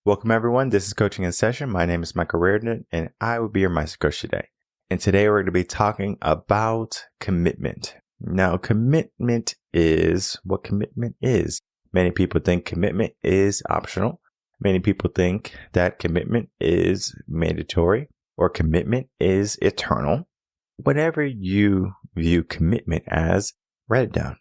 Welcome everyone, this is Coaching in Session. My name is Michael Reardon and I will be your Mindset Coach today. And today we're going to be talking about commitment. Now, commitment is what commitment is. Many people think commitment is optional. Many people think that commitment is mandatory or commitment is eternal. Whatever you view commitment as, write it down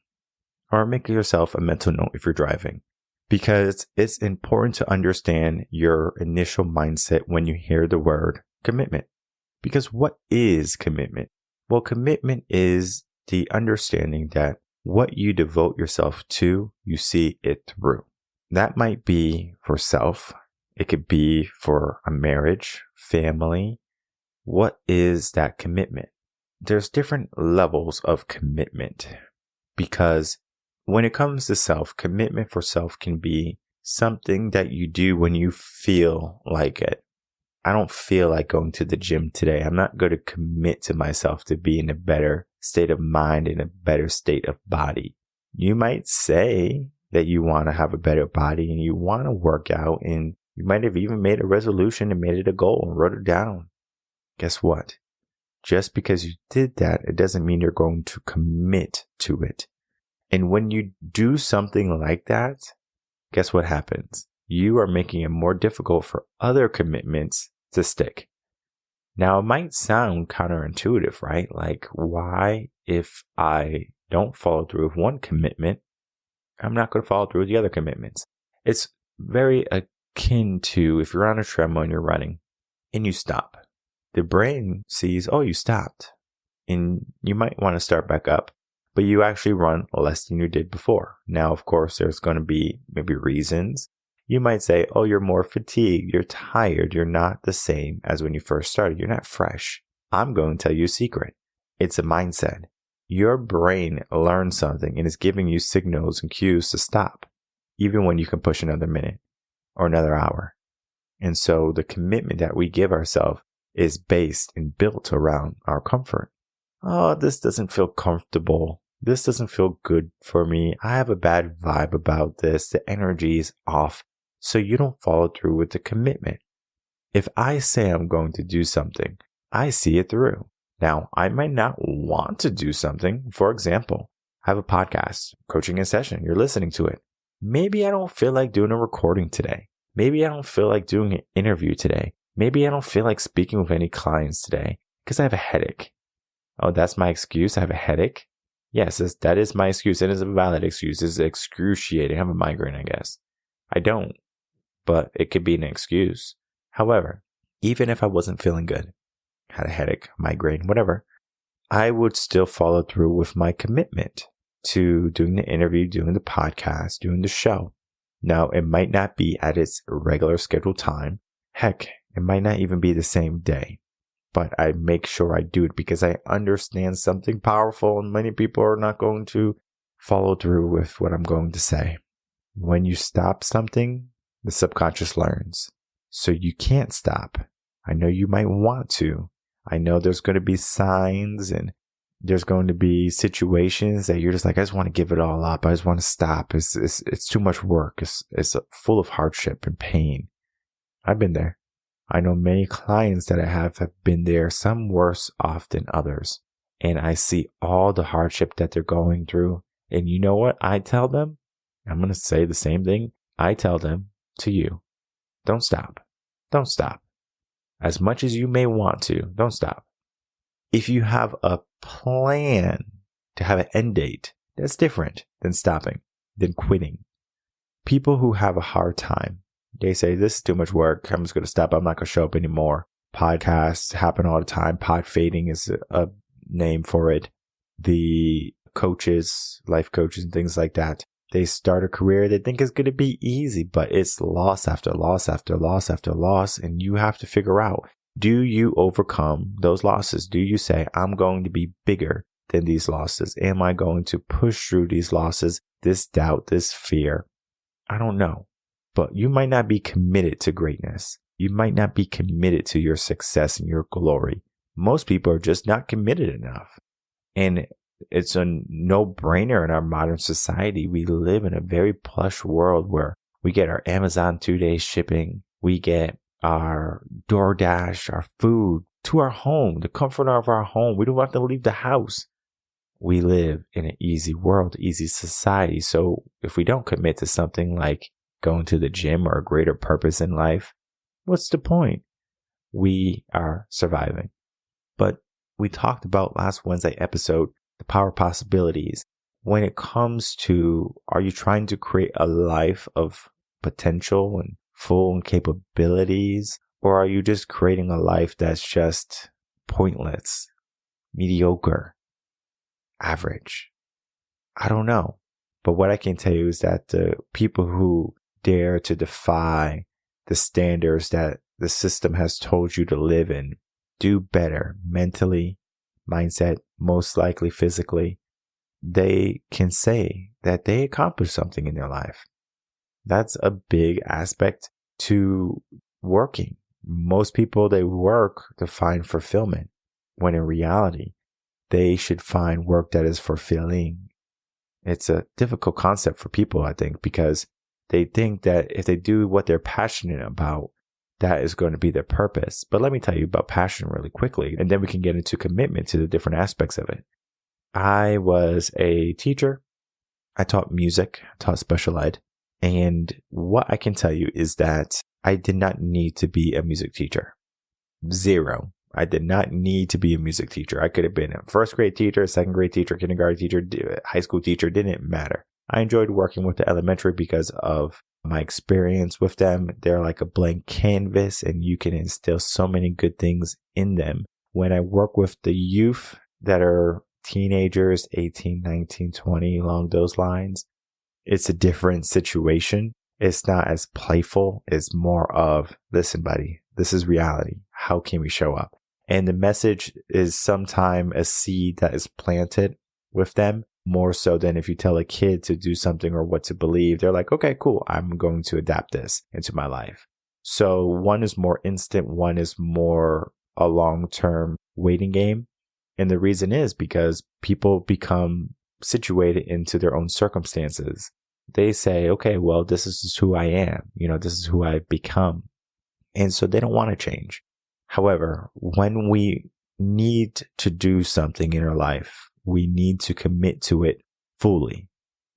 or make yourself a mental note if you're driving. Because it's important to understand your initial mindset when you hear the word commitment. Because what is commitment? Well, commitment is the understanding that what you devote yourself to, you see it through. That might be for self. It could be for a marriage, family. What is that commitment? There's different levels of commitment because when it comes to self, commitment for self can be something that you do when you feel like it. I don't feel like going to the gym today. I'm not going to commit to myself to be in a better state of mind, in a better state of body. You might say that you want to have a better body and you want to work out, and you might have even made a resolution and made it a goal and wrote it down. Guess what? Just because you did that, it doesn't mean you're going to commit to it. And when you do something like that, guess what happens? You are making it more difficult for other commitments to stick. Now, it might sound counterintuitive, right? Like, why, if I don't follow through with one commitment, I'm not going to follow through with the other commitments? It's very akin to if you're on a treadmill and you're running and you stop. The brain sees, oh, you stopped. And you might want to start back up. But you actually run less than you did before. Now, of course, there's going to be maybe reasons. You might say, oh, you're more fatigued, you're tired, you're not the same as when you first started, you're not fresh. I'm going to tell you a secret. It's a mindset. Your brain learns something and is giving you signals and cues to stop, even when you can push another minute or another hour. And so the commitment that we give ourselves is based and built around our comfort. Oh, this doesn't feel comfortable. This doesn't feel good for me. I have a bad vibe about this. The energy is off. So you don't follow through with the commitment. If I say I'm going to do something, I see it through. Now, I might not want to do something. For example, I have a podcast, Coaching in Session. You're listening to it. Maybe I don't feel like doing a recording today. Maybe I don't feel like doing an interview today. Maybe I don't feel like speaking with any clients today because I have a headache. Oh, that's my excuse? I have a headache? Yes, that is my excuse. It is a valid excuse. It's excruciating. I have a migraine, I guess. I don't, but it could be an excuse. However, even if I wasn't feeling good, had a headache, migraine, whatever, I would still follow through with my commitment to doing the interview, doing the podcast, doing the show. Now, it might not be at its regular scheduled time. Heck, it might not even be the same day. But I make sure I do it because I understand something powerful, and many people are not going to follow through with what I'm going to say. When you stop something, the subconscious learns. So you can't stop. I know you might want to. I know there's going to be signs and there's going to be situations that you're just like, I just want to give it all up. I just want to stop. It's too much work. It's full of hardship and pain. I've been there. I know many clients that I have been there, some worse off than others. And I see all the hardship that they're going through. And you know what I tell them? I'm going to say the same thing I tell them to you. Don't stop. Don't stop. As much as you may want to, don't stop. If you have a plan to have an end date, that's different than stopping, than quitting. People who have a hard time, they say, this is too much work. I'm just going to stop. I'm not going to show up anymore. Podcasts happen all the time. Pod fading is a name for it. The coaches, life coaches and things like that, they start a career they think is going to be easy, but it's loss after loss after loss after loss. And you have to figure out, do you overcome those losses? Do you say, I'm going to be bigger than these losses? Am I going to push through these losses, this doubt, this fear? I don't know. But you might not be committed to greatness. You might not be committed to your success and your glory. Most people are just not committed enough. And it's a no-brainer in our modern society. We live in a very plush world where we get our Amazon 2-day shipping. We get our DoorDash, our food to our home, the comfort of our home. We don't have to leave the house. We live in an easy world, easy society. So if we don't commit to something like going to the gym or a greater purpose in life, what's the point? We are surviving. But we talked about last Wednesday episode, the power of possibilities. When it comes to, are you trying to create a life of potential and full capabilities? Or are you just creating a life that's just pointless, mediocre, average? I don't know. But what I can tell you is that the people who dare to defy the standards that the system has told you to live in do better mentally, mindset, most likely physically. They can say that they accomplished something in their life. That's a big aspect to working. Most people, they work to find fulfillment, when in reality, they should find work that is fulfilling. It's a difficult concept for people, I think, because they think that if they do what they're passionate about, that is going to be their purpose. But let me tell you about passion really quickly, and then we can get into commitment to the different aspects of it. I was a teacher. I taught music, taught special ed. And what I can tell you is that I did not need to be a music teacher. Zero. I did not need to be a music teacher. I could have been a first grade teacher, second grade teacher, kindergarten teacher, high school teacher. Didn't matter. I enjoyed working with the elementary because of my experience with them. They're like a blank canvas and you can instill so many good things in them. When I work with the youth that are teenagers, 18, 19, 20, along those lines, it's a different situation. It's not as playful. It's more of, listen, buddy, this is reality. How can we show up? And the message is sometimes a seed that is planted with them, more so than if you tell a kid to do something or what to believe. They're like, okay, cool. I'm going to adapt this into my life. So one is more instant. One is more a long-term waiting game. And the reason is because people become situated into their own circumstances. They say, okay, well, this is who I am. This is who I've become. And so they don't want to change. However, when we need to do something in our life, we need to commit to it fully,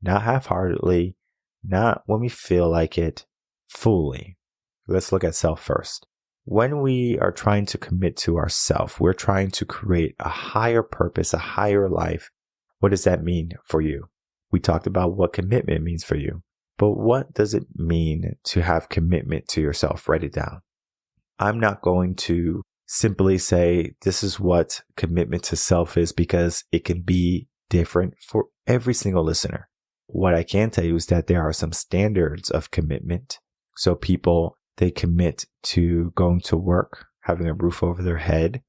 not half-heartedly, not when we feel like it, fully. Let's look at self first. When we are trying to commit to ourself, we're trying to create a higher purpose, a higher life. What does that mean for you? We talked about what commitment means for you, but what does it mean to have commitment to yourself? Write it down. I'm not going to simply say this is what commitment to self is because it can be different for every single listener. What I can tell you is that there are some standards of commitment. So people, they commit to going to work, having a roof over their head,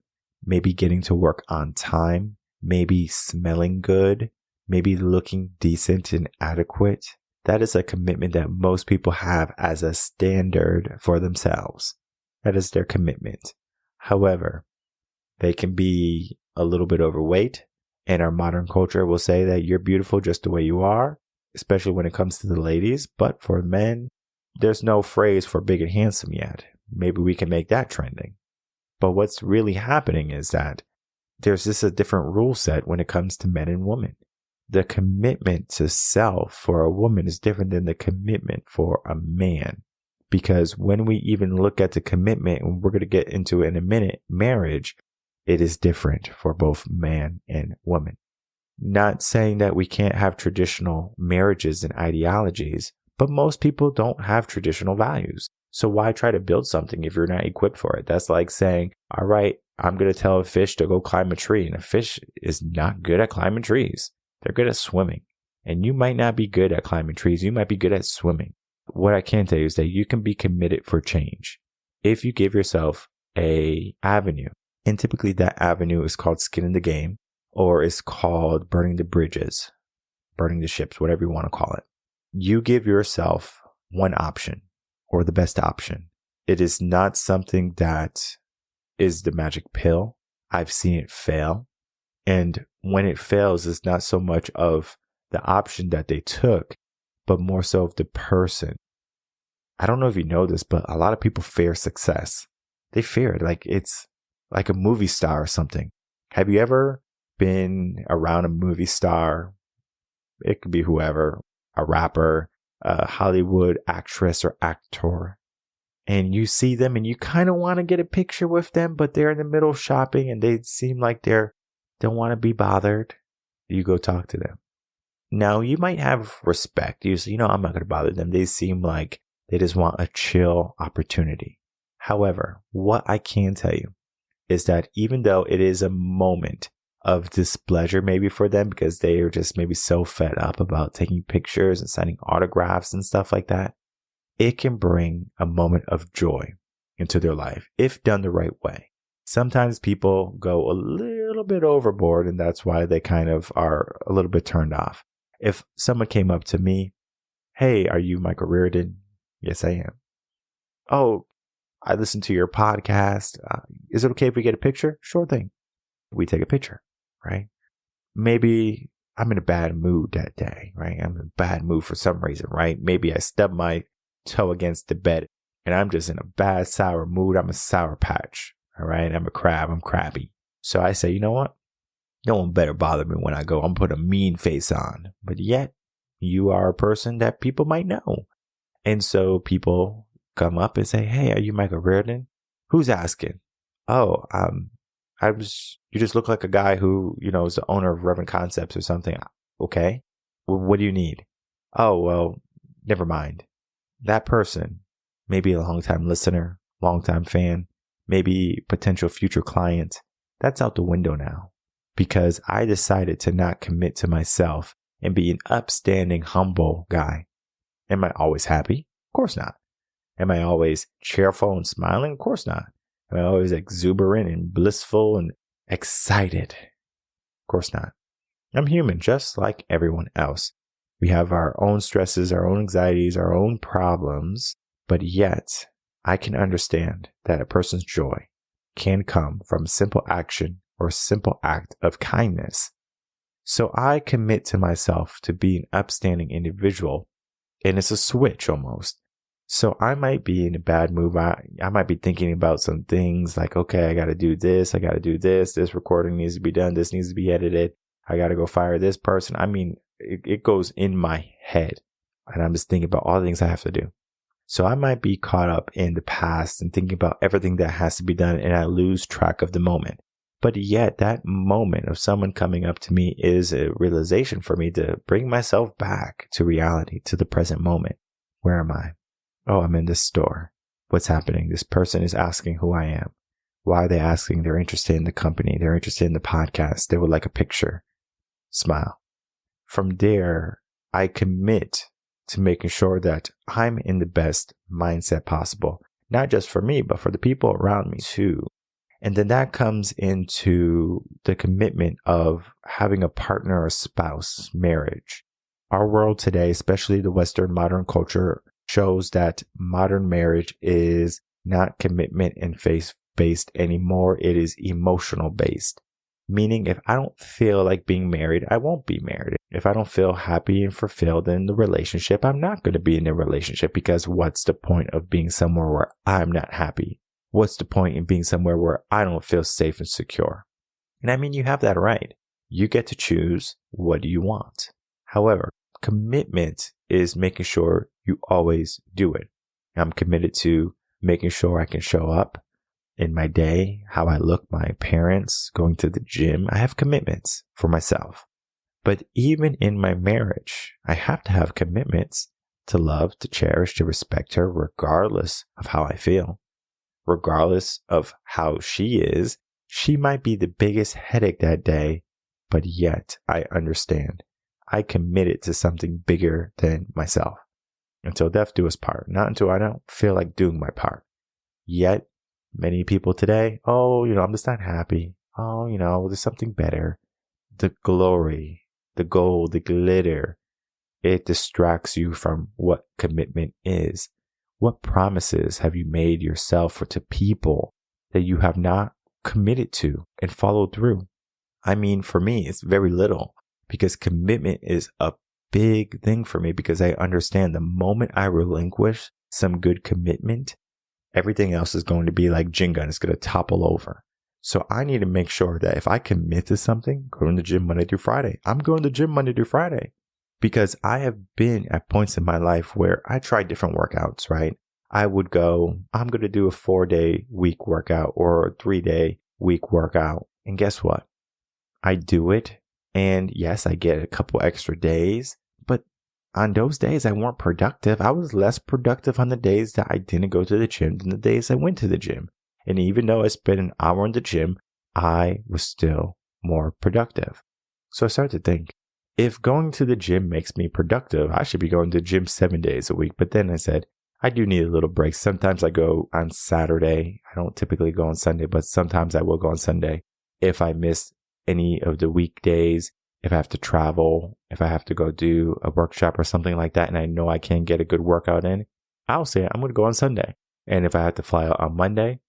maybe getting to work on time, maybe smelling good, maybe looking decent and adequate. That is a commitment that most people have as a standard for themselves. That is their commitment. However, they can be a little bit overweight, and our modern culture will say that you're beautiful just the way you are, especially when it comes to the ladies. But for men, there's no phrase for big and handsome yet. Maybe we can make that trending. But what's really happening is that there's just a different rule set when it comes to men and women. The commitment to self for a woman is different than the commitment for a man. Because when we even look at the commitment, and we're going to get into it in a minute, marriage, it is different for both man and woman. Not saying that we can't have traditional marriages and ideologies, but most people don't have traditional values. So why try to build something if you're not equipped for it? That's like saying, all right, I'm going to tell a fish to go climb a tree. And a fish is not good at climbing trees. They're good at swimming. And you might not be good at climbing trees. You might be good at swimming. What I can tell you is that you can be committed for change if you give yourself an avenue. And typically that avenue is called skin in the game, or it's called burning the bridges, burning the ships, whatever you want to call it. You give yourself one option or the best option. It is not something that is the magic pill. I've seen it fail. And when it fails, it's not so much of the option that they took, but more so of the person. I don't know if you know this, but a lot of people fear success. They fear it like it's like a movie star or something. Have you ever been around a movie star? It could be whoever, a rapper, a Hollywood actress or actor. And you see them and you kind of want to get a picture with them, but they're in the middle of shopping and they seem like don't want to be bothered. You go talk to them. Now, you might have respect. You say, I'm not going to bother them. They seem like they just want a chill opportunity. However, what I can tell you is that even though it is a moment of displeasure maybe for them because they are just maybe so fed up about taking pictures and signing autographs and stuff like that, it can bring a moment of joy into their life if done the right way. Sometimes people go a little bit overboard and that's why they kind of are a little bit turned off. If someone came up to me, hey, are you Michael Reardon? Yes, I am. Oh, I listened to your podcast. Is it okay if we get a picture? Sure thing. We take a picture, right? Maybe I'm in a bad mood that day, right? I'm in a bad mood for some reason, right? Maybe I stubbed my toe against the bed and I'm just in a bad, sour mood. I'm a sour patch, all right? I'm a crab. I'm crabby. So I say, you know what? No one better bother me when I go. I'm put a mean face on. But yet, you are a person that people might know. And so people come up and say, hey, are you Michael Reardon? Who's asking? Oh, you just look like a guy who, is the owner of Reven Concepts or something. Okay. Well, what do you need? Oh, well, never mind. That person, maybe a long-time listener, long-time fan, maybe potential future client, that's out the window now. Because I decided to not commit to myself and be an upstanding, humble guy. Am I always happy? Of course not. Am I always cheerful and smiling? Of course not. Am I always exuberant and blissful and excited? Of course not. I'm human, just like everyone else. We have our own stresses, our own anxieties, our own problems, but yet I can understand that a person's joy can come from simple action or a simple act of kindness. So I commit to myself to be an upstanding individual, and it's a switch almost. So I might be in a bad mood. I might be thinking about some things like, okay, I got to do this. I got to do this. This recording needs to be done. This needs to be edited. I got to go fire this person. I mean, it goes in my head and I'm just thinking about all the things I have to do. So I might be caught up in the past and thinking about everything that has to be done and I lose track of the moment. But yet that moment of someone coming up to me is a realization for me to bring myself back to reality, to the present moment. Where am I? Oh, I'm in this store. What's happening? This person is asking who I am. Why are they asking? They're interested in the company. They're interested in the podcast. They would like a picture. Smile. From there, I commit to making sure that I'm in the best mindset possible. Not just for me, but for the people around me too. And then that comes into the commitment of having a partner or spouse, marriage. Our world today, especially the Western modern culture, shows that modern marriage is not commitment and faith-based anymore. It is emotional-based. Meaning if I don't feel like being married, I won't be married. If I don't feel happy and fulfilled in the relationship, I'm not going to be in the relationship because what's the point of being somewhere where I'm not happy? What's the point in being somewhere where I don't feel safe and secure? And I mean, you have that right. You get to choose what do you want. However, commitment is making sure you always do it. I'm committed to making sure I can show up in my day, how I look, my appearance, going to the gym. I have commitments for myself. But even in my marriage, I have to have commitments to love, to cherish, to respect her, regardless of how I feel. Regardless of how she is, she might be the biggest headache that day, but yet I understand. I committed to something bigger than myself. Until death do us part, not until I don't feel like doing my part. Yet, many people today, I'm just not happy. There's something better. The glory, the gold, the glitter, it distracts you from what commitment is. What promises have you made yourself or to people that you have not committed to and followed through? I mean, for me, it's very little because commitment is a big thing for me because I understand the moment I relinquish some good commitment, everything else is going to be like Jenga. It's going to topple over. So I need to make sure that if I commit to something, going to the gym Monday through Friday, I'm going to the gym Monday through Friday. Because I have been at points in my life where I tried different workouts, right? I would go, I'm going to do a 4-day week workout or a 3-day week workout. And guess what? I do it. And yes, I get a couple extra days. But on those days, I weren't productive. I was less productive on the days that I didn't go to the gym than the days I went to the gym. And even though I spent an hour in the gym, I was still more productive. So I started to think, if going to the gym makes me productive, I should be going to the gym 7 days a week. But then I said, I do need a little break. Sometimes I go on Saturday. I don't typically go on Sunday, but sometimes I will go on Sunday. If I miss any of the weekdays, if I have to travel, if I have to go do a workshop or something like that, and I know I can't get a good workout in, I'll say I'm going to go on Sunday. And if I have to fly out on Monday,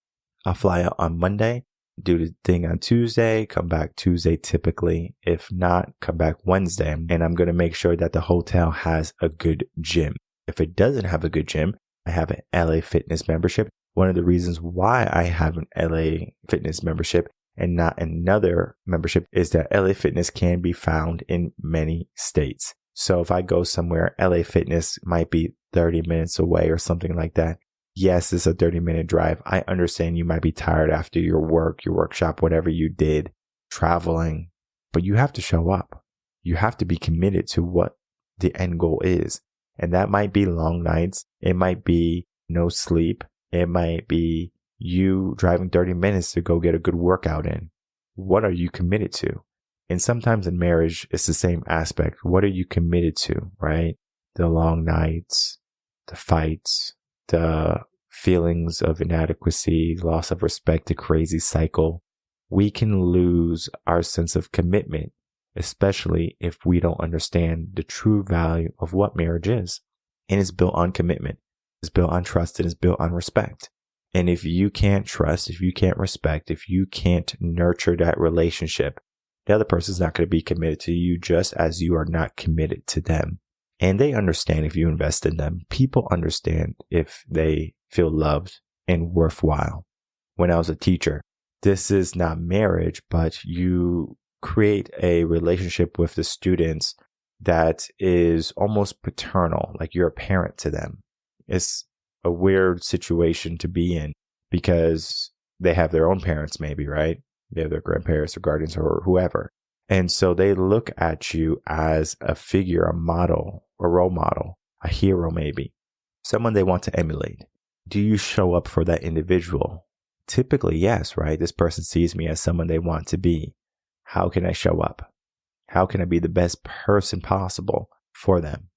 I'll fly out on Monday, do the thing on Tuesday, come back Tuesday typically. If not, come back Wednesday. And I'm going to make sure that the hotel has a good gym. If it doesn't have a good gym, I have an LA Fitness membership. One of the reasons why I have an LA Fitness membership and not another membership is that LA Fitness can be found in many states. So if I go somewhere, LA Fitness might be 30 minutes away or something like that. Yes, it's a 30-minute drive. I understand you might be tired after your work, your workshop, whatever you did, traveling, but you have to show up. You have to be committed to what the end goal is. And that might be long nights. It might be no sleep. It might be you driving 30 minutes to go get a good workout in. What are you committed to? And sometimes in marriage, it's the same aspect. What are you committed to, right? The long nights, the fights, the feelings of inadequacy, loss of respect, the crazy cycle. We can lose our sense of commitment, especially if we don't understand the true value of what marriage is. And it's built on commitment. It's built on trust and it's built on respect. And if you can't trust, if you can't respect, if you can't nurture that relationship, the other person's not going to be committed to you just as you are not committed to them. And they understand if you invest in them. People understand if they feel loved and worthwhile. When I was a teacher, this is not marriage, but you create a relationship with the students that is almost paternal, like you're a parent to them. It's a weird situation to be in because they have their own parents maybe, right? They have their grandparents or guardians or whoever. And so they look at you as a figure, a model, a role model, a hero maybe, someone they want to emulate. Do you show up for that individual? Typically, yes, right? This person sees me as someone they want to be. How can I show up? How can I be the best person possible for them?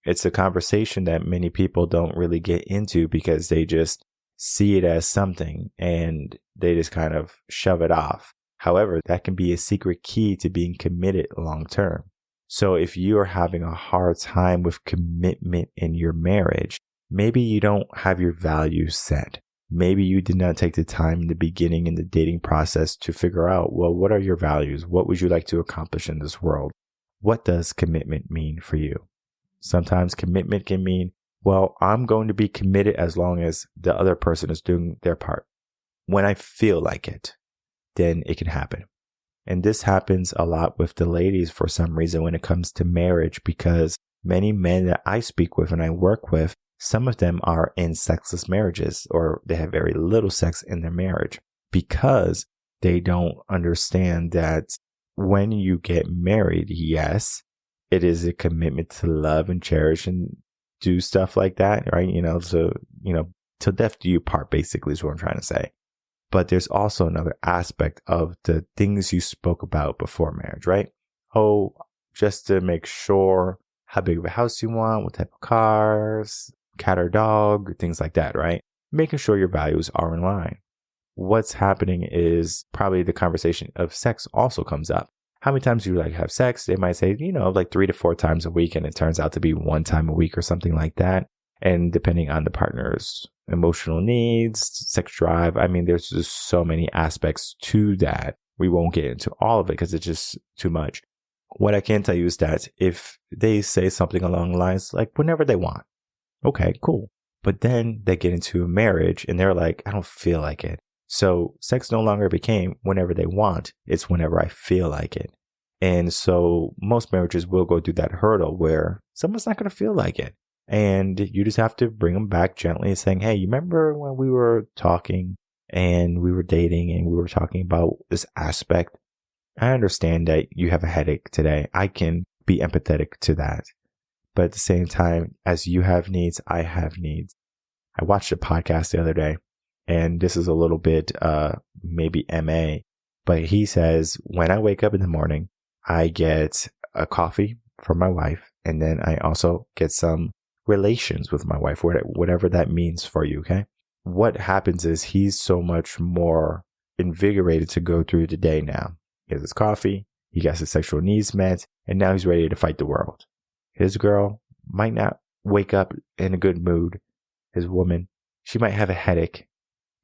It's a conversation that many people don't really get into because they just see it as something and they just kind of shove it off. However, that can be a secret key to being committed long term. So if you are having a hard time with commitment in your marriage, maybe you don't have your values set. Maybe you did not take the time in the beginning in the dating process to figure out, well, what are your values? What would you like to accomplish in this world? What does commitment mean for you? Sometimes commitment can mean, well, I'm going to be committed as long as the other person is doing their part. When I feel like it, then it can happen. And this happens a lot with the ladies for some reason when it comes to marriage, because many men that I speak with and I work with, some of them are in sexless marriages or they have very little sex in their marriage because they don't understand that when you get married, yes, it is a commitment to love and cherish and do stuff like that, right? Till death do you part, basically is what I'm trying to say. But there's also another aspect of the things you spoke about before marriage, right? Oh, just to make sure how big of a house you want, what type of cars, cat or dog, things like that, right? Making sure your values are in line. What's happening is probably the conversation of sex also comes up. How many times do you have sex? They might say, 3 to 4 times a week, and it turns out to be 1 time a week or something like that. And depending on the partner's emotional needs, sex drive, there's just so many aspects to that. We won't get into all of it because it's just too much. What I can tell you is that if they say something along the lines like whenever they want, okay, cool. But then they get into a marriage and they're like, I don't feel like it. So sex no longer became whenever they want. It's whenever I feel like it. And so most marriages will go through that hurdle where someone's not going to feel like it. And you just have to bring them back gently and saying, hey, you remember when we were talking and we were dating and we were talking about this aspect? I understand that you have a headache today. I can be empathetic to that. But at the same time, as you have needs, I have needs. I watched a podcast the other day, and this is a little bit maybe MA, but he says, when I wake up in the morning, I get a coffee from my wife, and then I also get some relations with my wife, whatever that means for you, okay? What happens is he's so much more invigorated to go through the day now. He has his coffee, he got his sexual needs met, and now he's ready to fight the world. His girl might not wake up in a good mood. His woman, she might have a headache,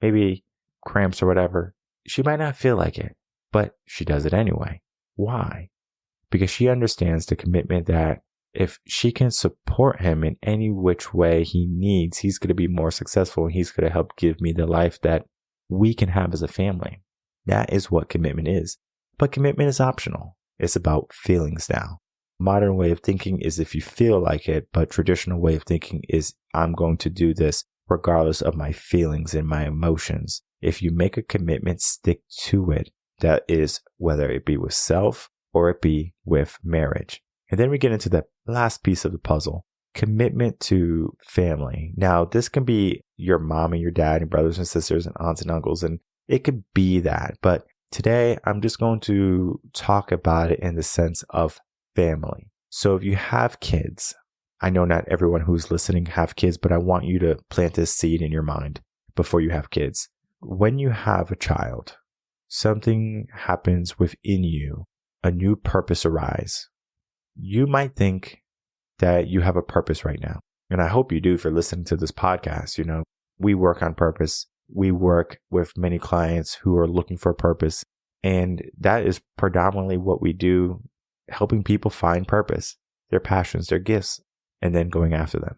maybe cramps or whatever. She might not feel like it, but she does it anyway. Why? Because she understands the commitment that if she can support him in any which way he needs, he's going to be more successful and he's going to help give me the life that we can have as a family. That is what commitment is. But commitment is optional. It's about feelings now. Modern way of thinking is if you feel like it, but traditional way of thinking is I'm going to do this regardless of my feelings and my emotions. If you make a commitment, stick to it. That is whether it be with self or it be with marriage. And then we get into the last piece of the puzzle, commitment to family. Now, this can be your mom and your dad and brothers and sisters and aunts and uncles, and it could be that. But today, I'm just going to talk about it in the sense of family. So if you have kids, I know not everyone who's listening have kids, but I want you to plant this seed in your mind before you have kids. When you have a child, something happens within you, a new purpose arises. You might think that you have a purpose right now. And I hope you do if you're listening to this podcast. You know, we work on purpose. We work with many clients who are looking for a purpose. And that is predominantly what we do, helping people find purpose, their passions, their gifts, and then going after them.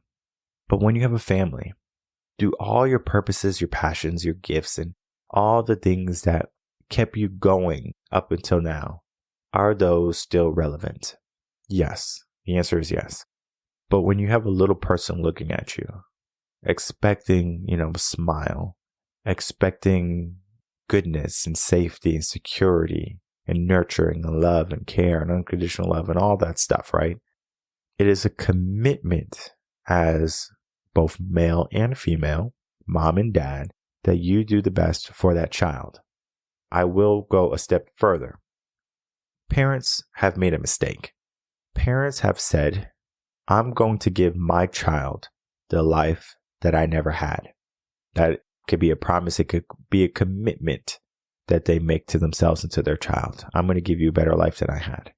But when you have a family, do all your purposes, your passions, your gifts, and all the things that kept you going up until now, are those still relevant? Yes. The answer is yes. But when you have a little person looking at you, expecting, a smile, expecting goodness and safety and security and nurturing and love and care and unconditional love and all that stuff, right? It is a commitment as both male and female, mom and dad, that you do the best for that child. I will go a step further. Parents have made a mistake. Parents have said, I'm going to give my child the life that I never had. That could be a promise. It could be a commitment that they make to themselves and to their child. I'm going to give you a better life than I had.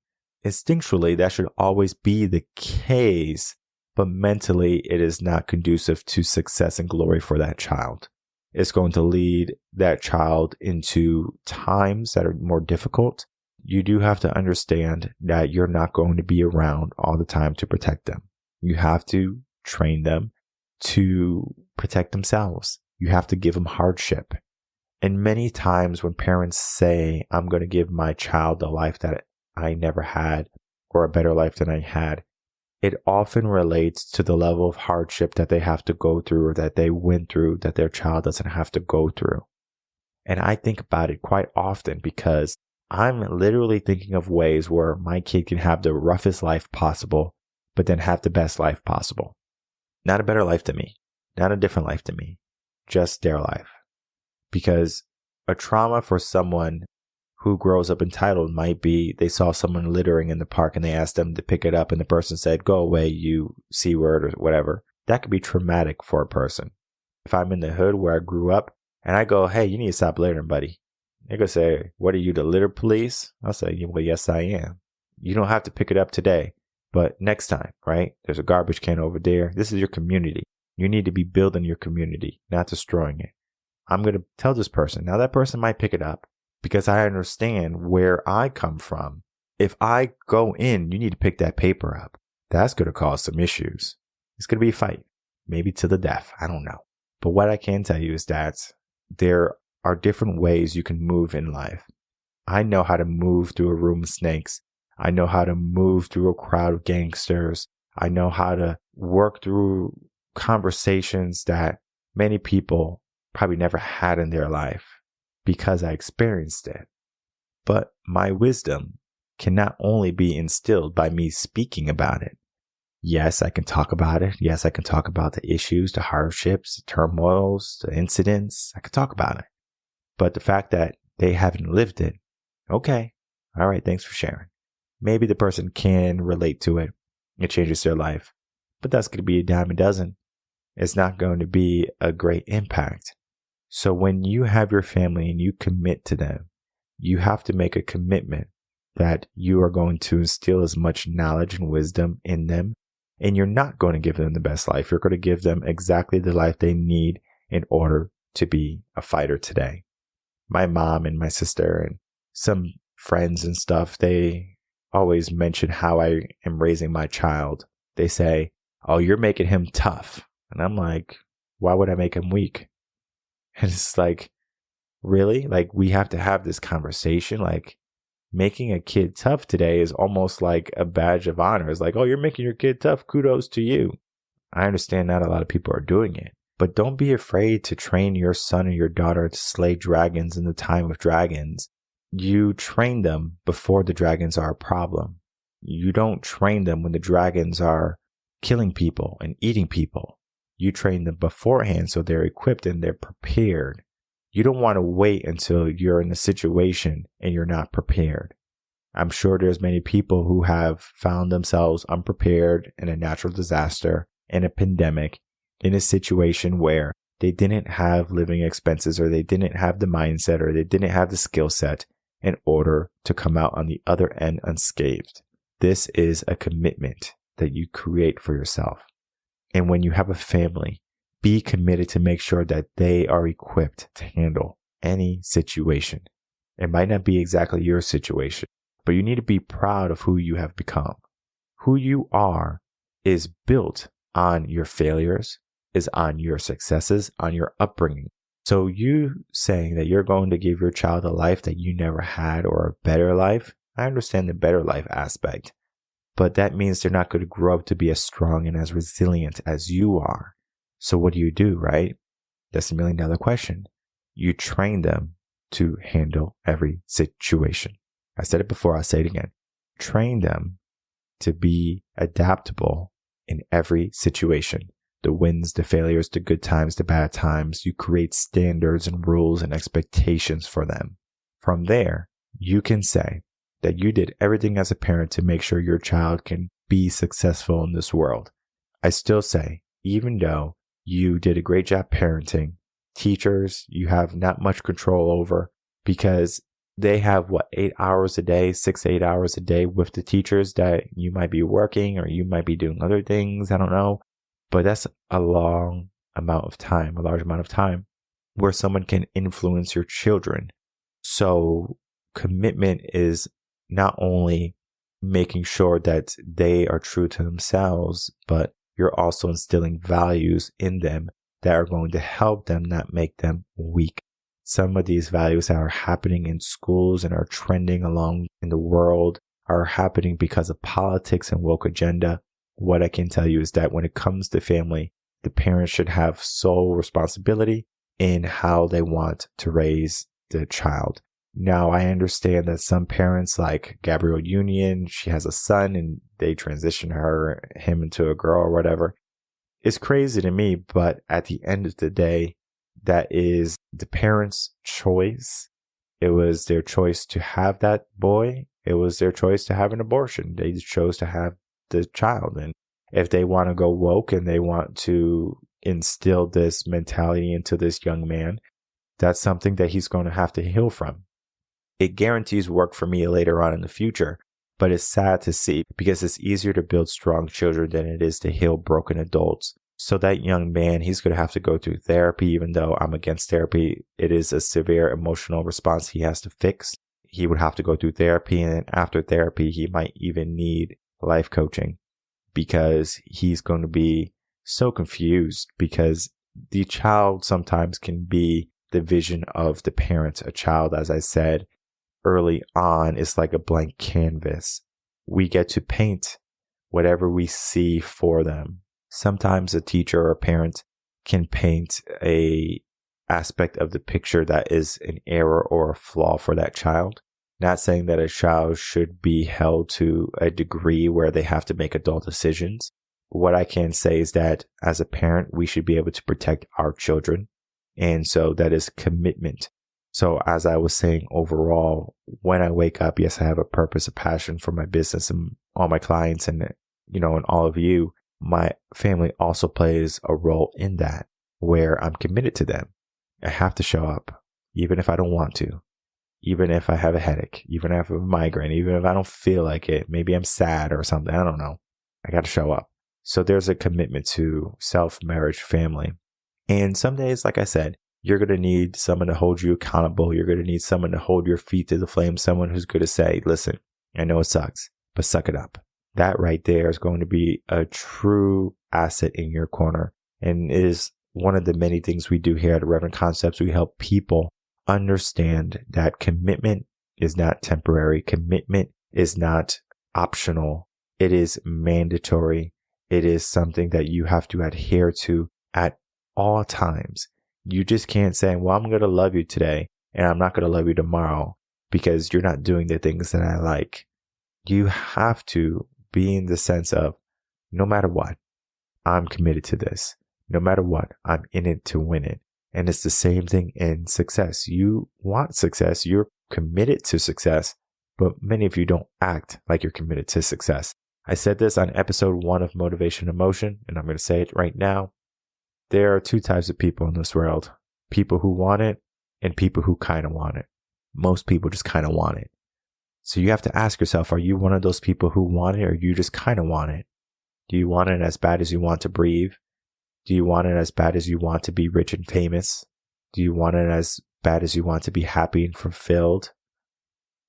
Instinctually, that should always be the case, but mentally, it is not conducive to success and glory for that child. It's going to lead that child into times that are more difficult. You do have to understand that you're not going to be around all the time to protect them. You have to train them to protect themselves. You have to give them hardship. And many times when parents say, I'm going to give my child the life that I never had or a better life than I had, it often relates to the level of hardship that they have to go through or that they went through that their child doesn't have to go through. And I think about it quite often because I'm literally thinking of ways where my kid can have the roughest life possible, but then have the best life possible. Not a better life than me, not a different life than me, just their life. Because a trauma for someone who grows up entitled might be they saw someone littering in the park and they asked them to pick it up and the person said, go away, you C-word or whatever. That could be traumatic for a person. If I'm in the hood where I grew up and I go, hey, you need to stop littering, buddy. They're going to say, what are you, the litter police? I'll say, well, yes, I am. You don't have to pick it up today, but next time, right? There's a garbage can over there. This is your community. You need to be building your community, not destroying it. I'm going to tell this person. Now that person might pick it up because I understand where I come from. If I go in, you need to pick that paper up. That's going to cause some issues. It's going to be a fight. maybe to the death. I don't know. But what I can tell you is that there are different ways you can move in life. I know how to move through a room of snakes. I know how to move through a crowd of gangsters. I know how to work through conversations that many people probably never had in their life because I experienced it. But my wisdom can not only be instilled by me speaking about it. Yes, I can talk about it. Yes, I can talk about the issues, the hardships, the turmoils, the incidents. I can talk about it. But the fact that they haven't lived it, okay, all right, thanks for sharing. Maybe the person can relate to it. It changes their life. But that's going to be a dime a dozen. It's not going to be a great impact. So when you have your family and you commit to them, you have to make a commitment that you are going to instill as much knowledge and wisdom in them. And you're not going to give them the best life. You're going to give them exactly the life they need in order to be a fighter today. My mom and my sister and some friends and stuff, they always mention how I am raising my child. They say, oh, you're making him tough. And I'm like, why would I make him weak? And it's like, really? Like, we have to have this conversation? Like, making a kid tough today is almost like a badge of honor. It's like, oh, you're making your kid tough. Kudos to you. I understand not a lot of people are doing it. But don't be afraid to train your son or your daughter to slay dragons in the time of dragons. You train them before the dragons are a problem. You don't train them when the dragons are killing people and eating people. You train them beforehand so they're equipped and they're prepared. You don't want to wait until you're in a situation and you're not prepared. I'm sure there's many people who have found themselves unprepared in a natural disaster, in a pandemic, in a situation where they didn't have living expenses or they didn't have the mindset or they didn't have the skill set in order to come out on the other end unscathed. This is a commitment that you create for yourself. And when you have a family, be committed to make sure that they are equipped to handle any situation. It might not be exactly your situation, but you need to be proud of who you have become. Who you are is built on your failures, is on your successes, on your upbringing. So you saying that you're going to give your child a life that you never had or a better life, I understand the better life aspect, but that means they're not going to grow up to be as strong and as resilient as you are. So what do, right? That's $1 million question. You train them to handle every situation. I said it before, I'll say it again. Train them to be adaptable in every situation. The wins, the failures, the good times, the bad times. You create standards and rules and expectations for them. From there, you can say that you did everything as a parent to make sure your child can be successful in this world. I still say, even though you did a great job parenting, teachers, you have not much control over because they have 8 hours a day, 6 to 8 hours a day with the teachers that you might be working or you might be doing other things. I don't know. But that's a large amount of time where someone can influence your children. So commitment is not only making sure that they are true to themselves, but you're also instilling values in them that are going to help them, not make them weak. Some of these values that are happening in schools and are trending along in the world are happening because of politics and woke agenda. What I can tell you is that when it comes to family, the parents should have sole responsibility in how they want to raise the child. Now, I understand that some parents like Gabrielle Union, she has a son and they transition him into a girl or whatever. It's crazy to me, but at the end of the day, that is the parents' choice. It was their choice to have that boy. It was their choice to have an abortion. They chose to have the child. And if they want to go woke and they want to instill this mentality into this young man, that's something that he's going to have to heal from. It guarantees work for me later on in the future, but it's sad to see because it's easier to build strong children than it is to heal broken adults. So that young man, he's going to have to go through therapy. Even though I'm against therapy, it is a severe emotional response he has to fix. He would have to go through therapy, and then after therapy, he might even need life coaching because he's going to be so confused because the child sometimes can be the vision of the parent. A child, as I said early on, is like a blank canvas. We get to paint whatever we see for them. Sometimes a teacher or a parent can paint a aspect of the picture that is an error or a flaw for that child. Not saying that a child should be held to a degree where they have to make adult decisions. What I can say is that as a parent, we should be able to protect our children. And so that is commitment. So as I was saying, overall, when I wake up, yes, I have a purpose, a passion for my business and all my clients and, and all of you. My family also plays a role in that where I'm committed to them. I have to show up, even if I don't want to, even if I have a headache, even if I have a migraine, even if I don't feel like it. Maybe I'm sad or something. I don't know. I got to show up. So there's a commitment to self, marriage, family. And some days, like I said, you're going to need someone to hold you accountable. You're going to need someone to hold your feet to the flame, someone who's going to say, listen, I know it sucks, but suck it up. That right there is going to be a true asset in your corner. And it is one of the many things we do here at Reven Concepts. We help people understand that commitment is not temporary. Commitment is not optional. It is mandatory. It is something that you have to adhere to at all times. You just can't say, well, I'm going to love you today and I'm not going to love you tomorrow because you're not doing the things that I like. You have to be in the sense of no matter what, I'm committed to this. No matter what, I'm in it to win it. And it's the same thing in success. You want success. You're committed to success, but many of you don't act like you're committed to success. I said this on episode 1 of Motivation and Motion, and I'm going to say it right now. There are 2 types of people in this world. People who want it and people who kind of want it. Most people just kind of want it. So you have to ask yourself, are you one of those people who want it or you just kind of want it? Do you want it as bad as you want to breathe? Do you want it as bad as you want to be rich and famous? Do you want it as bad as you want to be happy and fulfilled?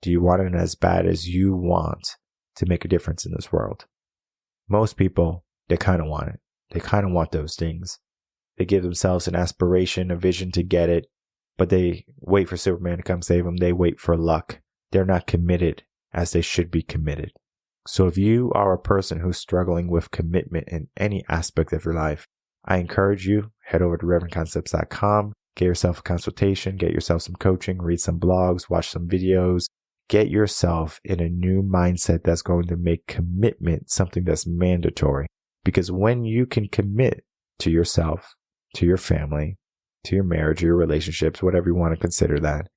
Do you want it as bad as you want to make a difference in this world? Most people, they kind of want it. They kind of want those things. They give themselves an aspiration, a vision to get it, but they wait for Superman to come save them. They wait for luck. They're not committed as they should be committed. So if you are a person who's struggling with commitment in any aspect of your life, I encourage you, head over to revenconcepts.com, get yourself a consultation, get yourself some coaching, read some blogs, watch some videos, get yourself in a new mindset that's going to make commitment something that's mandatory. Because when you can commit to yourself, to your family, to your marriage, your relationships, whatever you want to consider that,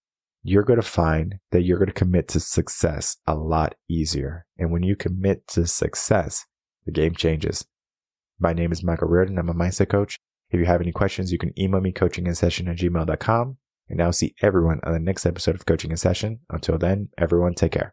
you're going to find that you're going to commit to success a lot easier. And when you commit to success, the game changes. My name is Michael Reardon. I'm a mindset coach. If you have any questions, you can email me coachinginsession@gmail.com. And I'll see everyone on the next episode of Coaching in Session. Until then, everyone take care.